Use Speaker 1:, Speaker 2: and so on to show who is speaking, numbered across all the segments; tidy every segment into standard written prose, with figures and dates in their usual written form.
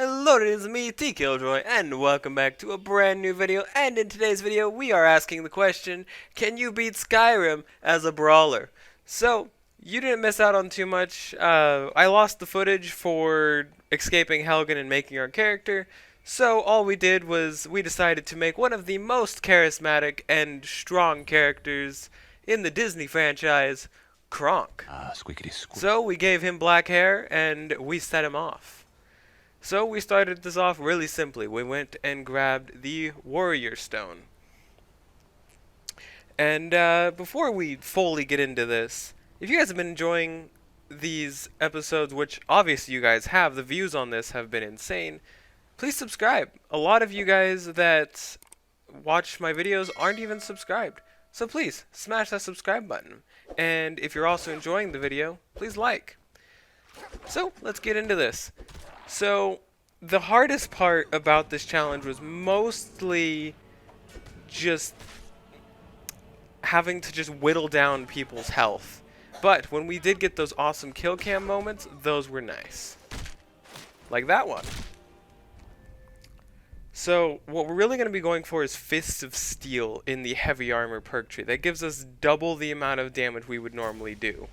Speaker 1: Hello, it is me, Tkiljoy, and welcome back to a brand new video. And in today's video, we are asking the question, can you beat Skyrim as a brawler? So, you didn't miss out on too much. I lost the footage for escaping Helgen and making our character. So, all we did was we decided to make one of the most charismatic and strong characters in the Disney franchise, Kronk.
Speaker 2: Squeakity squeak.
Speaker 1: So, we gave him black hair and we set him off. So we started this off really simply. We went and grabbed the Warrior Stone. And before we fully get into this, if you guys have been enjoying these episodes, which obviously you guys have, the views on this have been insane, please subscribe. A lot of you guys that watch my videos aren't even subscribed. So please, smash that subscribe button. And if you're also enjoying the video, please like. So, let's get into this. So, the hardest part about this challenge was mostly just having to just whittle down people's health. But when we did get those awesome kill cam moments, those were nice. Like that one. So, what we're really going to be going for is Fists of Steel in the Heavy Armor perk tree. That gives us double the amount of damage we would normally do.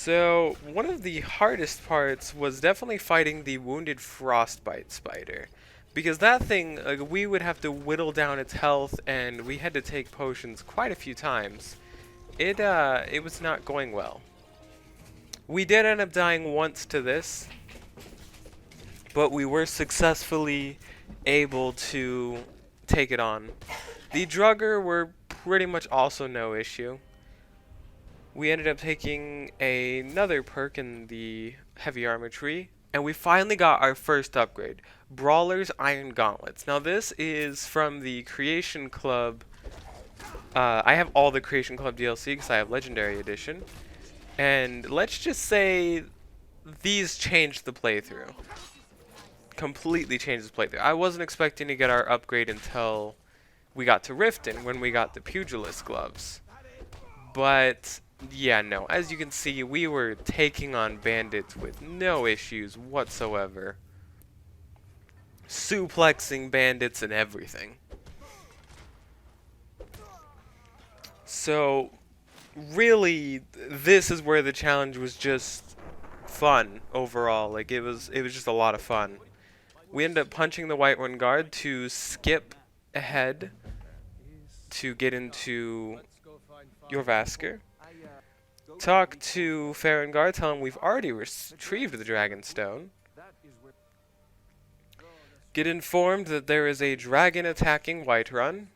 Speaker 1: So, one of the hardest parts was definitely fighting the wounded frostbite spider. Because that thing, we would have to whittle down its health, and we had to take potions quite a few times. It was not going well. We did end up dying once to this, but we were successfully able to take it on. The Drugger were pretty much also no issue. We ended up taking another perk in the Heavy Armor tree, and we finally got our first upgrade, Brawler's Iron Gauntlets. Now this is from the Creation Club. I have all the Creation Club DLC because I have Legendary Edition, and let's just say these changed the playthrough. Completely changed the playthrough. I wasn't expecting to get our upgrade until we got to Riften, when we got the Pugilist gloves. But yeah, no. As you can see, we were taking on bandits with no issues whatsoever. Suplexing bandits and everything. So, really, this is where the challenge was just fun overall. Like, it was just a lot of fun. We ended up punching the Whiterun guard to skip ahead to get into Jorvaskr. Talk to Farengar, tell him we've already retrieved the Dragon Stone. Get informed that there is a dragon attacking Whiterun.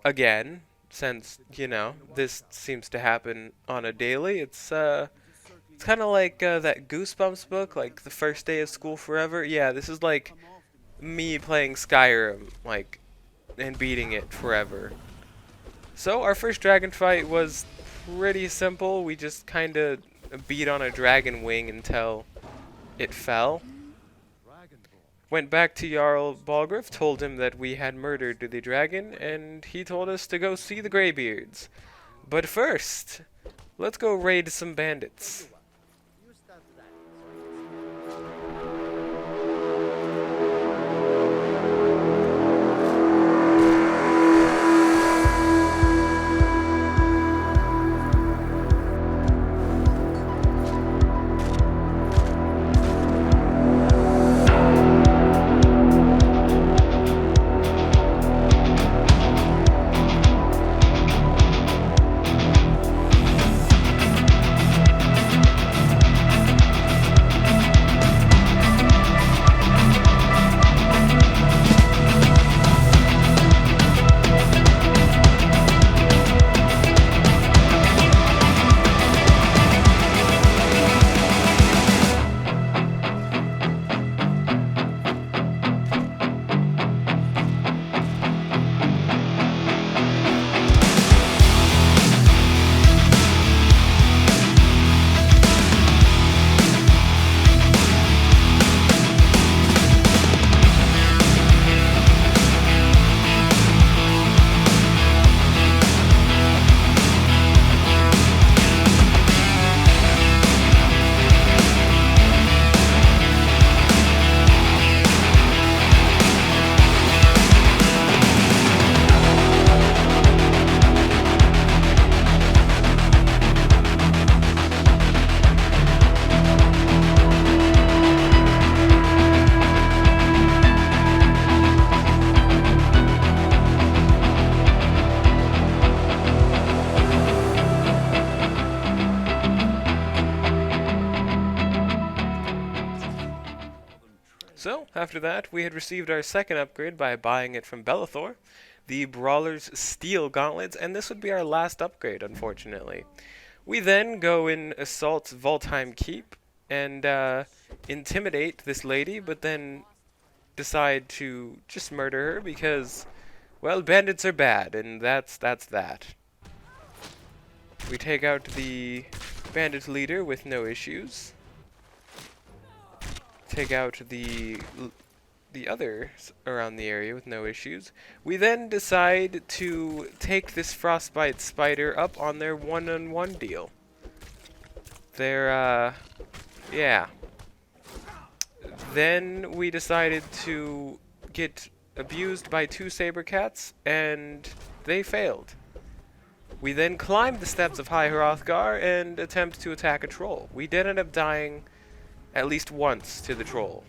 Speaker 1: Again, since, you know, this seems to happen on a daily. It's kind of like that Goosebumps book, like The First Day of School Forever. Yeah, this is like me playing Skyrim, like, and beating it forever. So our first dragon fight was pretty simple. We just kind of beat on a dragon wing until it fell. Went back to Jarl Balgriff, told him that we had murdered the dragon, and he told us to go see the Greybeards. But first, let's go raid some bandits. So, after that, we had received our second upgrade by buying it from Bellathor, the Brawler's Steel Gauntlets, and this would be our last upgrade, unfortunately. We then go and assault Voltheim Keep and intimidate this lady, but then decide to just murder her because, well, bandits are bad, and that's that. We take out the bandit leader with no issues. Take out the others around the area with no issues. We then decide to take this frostbite spider up on their one-on-one deal. Yeah. Then we decided to get abused by two saber cats, and they failed. We then climbed the steps of High Hrothgar and attempt to attack a troll. We did end up dying at least once to the troll.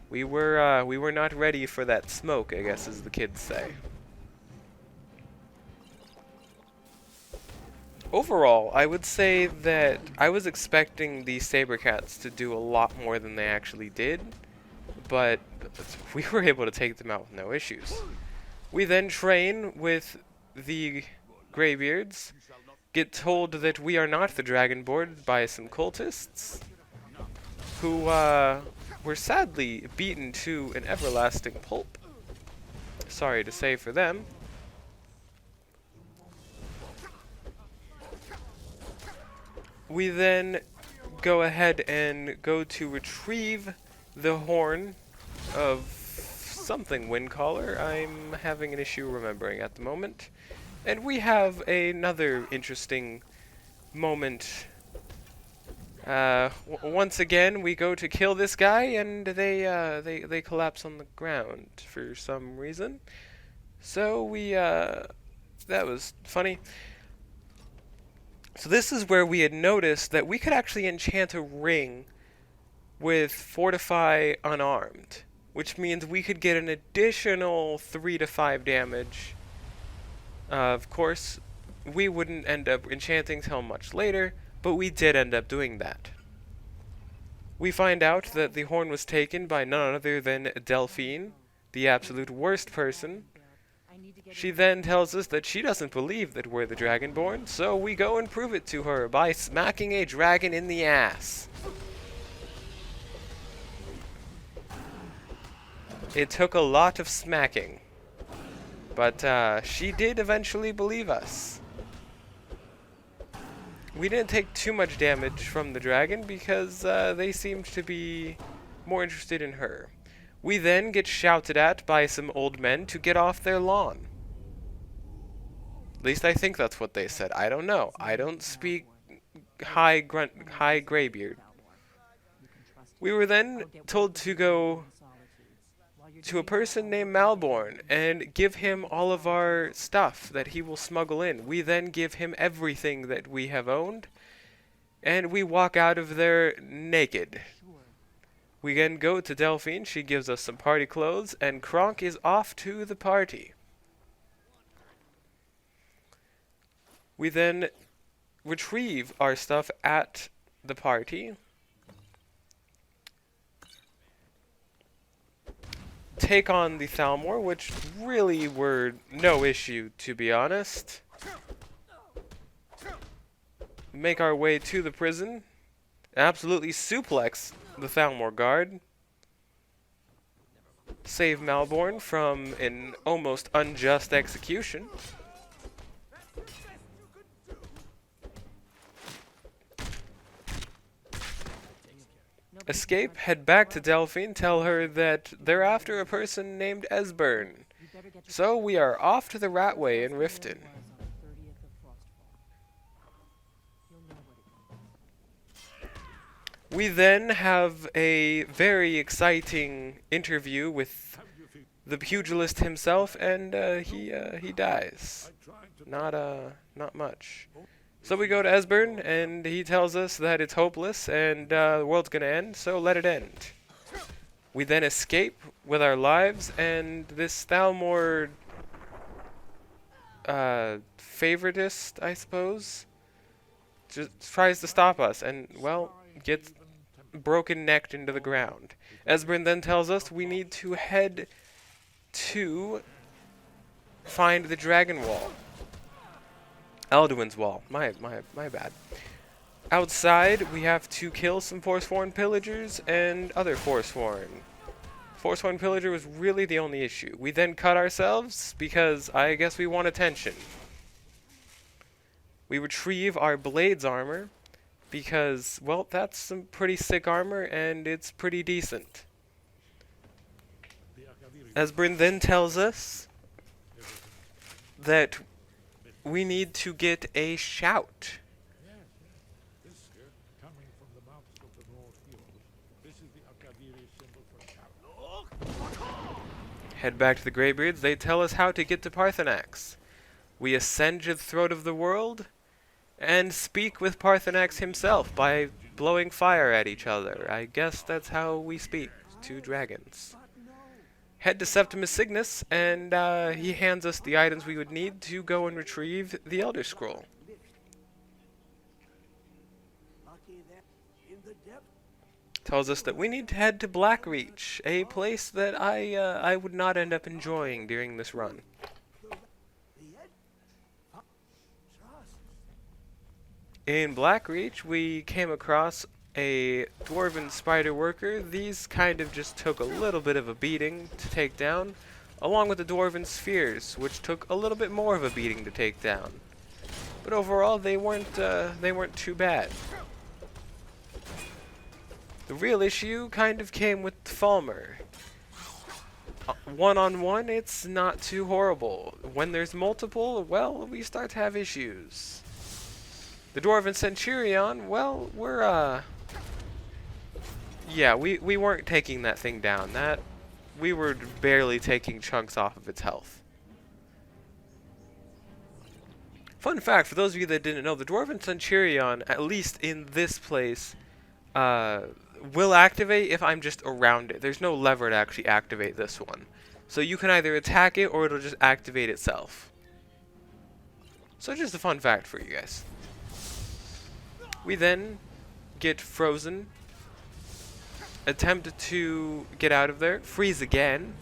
Speaker 1: We were not ready for that smoke, I guess, as the kids say. Overall, I would say that I was expecting the saber cats to do a lot more than they actually did, but we were able to take them out with no issues. We then train with the Greybeards, get told that we are not the Dragonborn by some cultists, who were sadly beaten to an everlasting pulp. Sorry to say for them. We then go ahead and go to retrieve the horn of something Windcaller. I'm having an issue remembering at the moment. And we have another interesting moment. Once again, we go to kill this guy, and they collapse on the ground for some reason. So that was funny. So this is where we had noticed that we could actually enchant a ring with Fortify Unarmed, which means we could get an additional 3 to 5 damage. Of course, we wouldn't end up enchanting till much later, but we did end up doing that. We find out that the horn was taken by none other than Delphine, the absolute worst person. She then tells us that she doesn't believe that we're the Dragonborn, so we go and prove it to her by smacking a dragon in the ass. It took a lot of smacking, but she did eventually believe us. We didn't take too much damage from the dragon because they seemed to be more interested in her. We then get shouted at by some old men to get off their lawn. At least I think that's what they said. I don't know. I don't speak high graybeard. We were then told to go to a person named Malborn and give him all of our stuff that he will smuggle in. We then give him everything that we have owned, and we walk out of there naked. We then go to Delphine. She gives us some party clothes, and Kronk is off to the party. We then retrieve our stuff at the party, take on the Thalmor, which really were no issue, to be honest. Make our way to the prison, absolutely suplex the Thalmor guard, save Malborn from an almost unjust execution. Escape, head back to Delphine, tell her that they're after a person named Esbern. So we are off to the Ratway in Riften. We then have a very exciting interview with the pugilist himself, and he dies. Not much. So we go to Esbern, and he tells us that it's hopeless, and the world's gonna end, so let it end. We then escape with our lives, and this Thalmor favoritist, I suppose, just tries to stop us, and, well, gets broken necked into the ground. Esbern then tells us we need to head to find the dragon wall. Alduin's wall. My bad. Outside, we have to kill some Forsworn pillagers and other Forsworn. Forsworn pillager was really the only issue. We then cut ourselves because I guess we want attention. We retrieve our blades armor because, well, that's some pretty sick armor and it's pretty decent. Esbern then tells us that we need to get a shout. Head back to the Greybeards. They tell us how to get to Parthenax. We ascend to the throat of the world and speak with Parthenax himself by blowing fire at each other. I guess that's how we speak to dragons. Head to Septimus Cygnus, and he hands us the items we would need to go and retrieve the Elder Scroll. Tells us that we need to head to Blackreach, a place that I would not end up enjoying during this run. In Blackreach, we came across a dwarven spider worker. These kind of just took a little bit of a beating to take down, along with the dwarven spheres, which took a little bit more of a beating to take down. But overall, they weren't too bad. The real issue kind of came with Falmer. One-on-one, it's not too horrible. When there's multiple, well, we start to have issues. The Dwarven Centurion, well, yeah, we weren't taking that thing down. We were barely taking chunks off of its health. Fun fact, for those of you that didn't know, the Dwarven Centurion, at least in this place, will activate if I'm just around it. There's no lever to actually activate this one. So you can either attack it or it'll just activate itself. So just a fun fact for you guys. We then get frozen, attempt to get out of there, freeze again,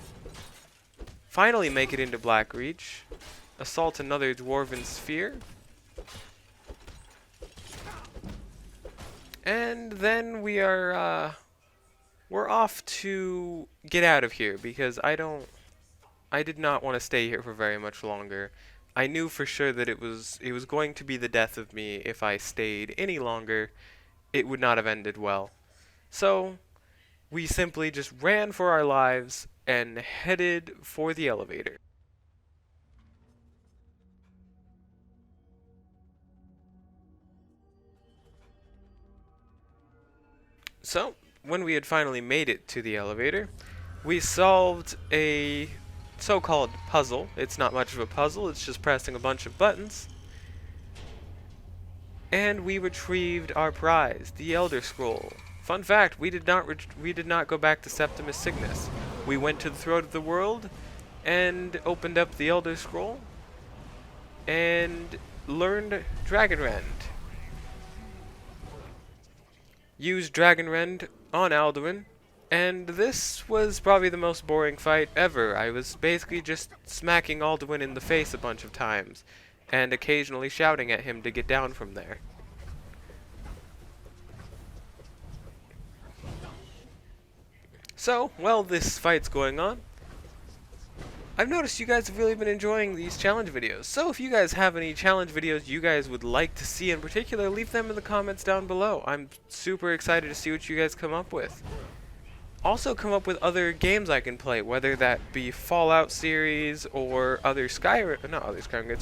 Speaker 1: finally make it into Blackreach, assault another dwarven sphere, and then we're off to get out of here because I did not want to stay here for very much longer. I knew for sure that it was going to be the death of me if I stayed any longer. It would not have ended well. So we simply just ran for our lives and headed for the elevator. So when we had finally made it to the elevator, we solved a so-called puzzle. It's not much of a puzzle, it's just pressing a bunch of buttons. And we retrieved our prize, the Elder Scroll. Fun fact, we did not go back to Septimus Cygnus. We went to the throat of the world and opened up the Elder Scroll and learned Dragonrend. Used Dragonrend on Alduin. And this was probably the most boring fight ever. I was basically just smacking Alduin in the face a bunch of times, and occasionally shouting at him to get down from there. So, while this fight's going on, I've noticed you guys have really been enjoying these challenge videos. So if you guys have any challenge videos you guys would like to see in particular, leave them in the comments down below. I'm super excited to see what you guys come up with. Also come up with other games I can play, whether that be Fallout series or other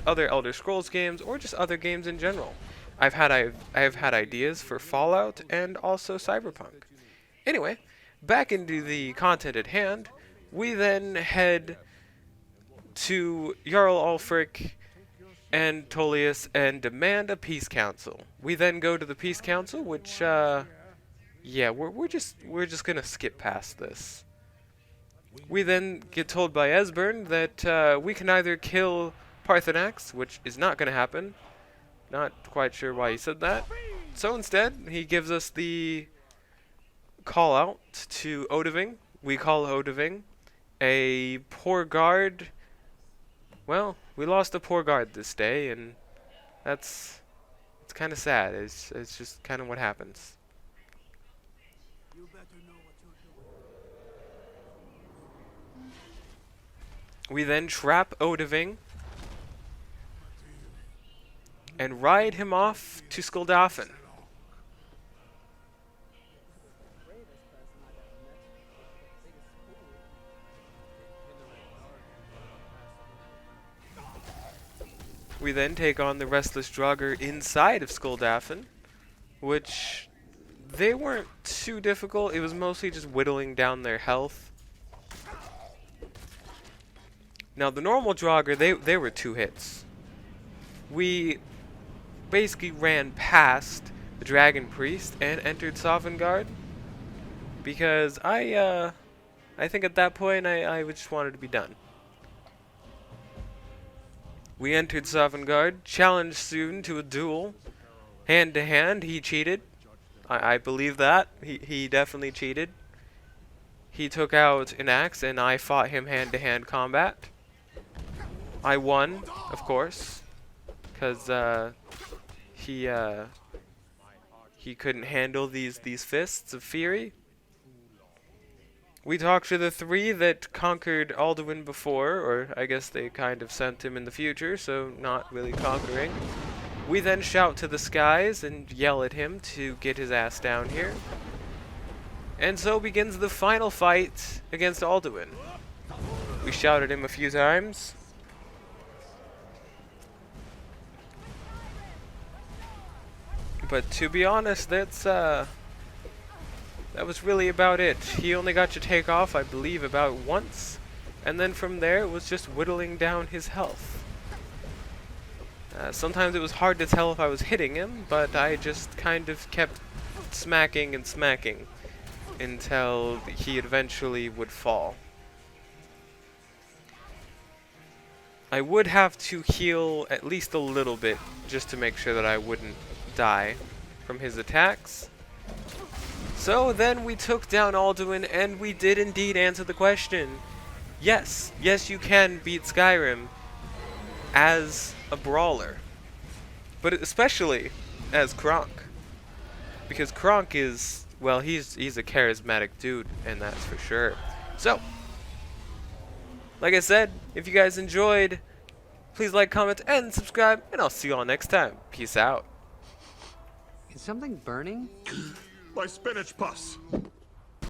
Speaker 1: other Elder Scrolls games, or just other games in general. I've had ideas for Fallout and also Cyberpunk. Anyway, back into the content at hand. We then head to Jarl Ulfric and Tullius and demand a peace council. We then go to the peace council, which yeah, we're just gonna skip past this. We then get told by Esbern that we can either kill Parthenax, which is not gonna happen. Not quite sure why he said that. So instead, he gives us the call out to Odoving. We call Odoving a poor guard. Well, we lost a poor guard this day, and it's kind of sad. It's just kind of what happens. We then trap Odoving and ride him off to Skuldafen. We then take on the Restless Jogger inside of Skuldafen, which they weren't too difficult. It was mostly just whittling down their health. Now the normal Jogger, they were 2 hits. We basically ran past the Dragon Priest and entered Sovngarde because I think at that point I just wanted to be done. We entered Sovngarde, challenged soon to a duel. Hand to hand, he cheated. I believe that. He definitely cheated. He took out an axe and I fought him hand to hand combat. I won, of course, because he couldn't handle these fists of fury. We talked to the 3 that conquered Alduin before, or I guess they kind of sent him in the future, so not really conquering. We then shout to the skies and yell at him to get his ass down here. And so begins the final fight against Alduin. We shout at him a few times. But to be honest, that was really about it. He only got to take off, I believe, about once. And then from there, it was just whittling down his health. Sometimes it was hard to tell if I was hitting him, but I just kind of kept smacking and smacking until he eventually would fall. I would have to heal at least a little bit just to make sure that I wouldn't die from his attacks. So then we took down Alduin, and we did indeed answer the question. Yes, you can beat Skyrim as a brawler, but especially as Kronk, because Kronk is, well, he's a charismatic dude, and that's for sure. So, like I said, if you guys enjoyed, please like, comment, and subscribe, and I'll see you all next time. Peace out.
Speaker 2: Is something burning?
Speaker 3: My spinach pus.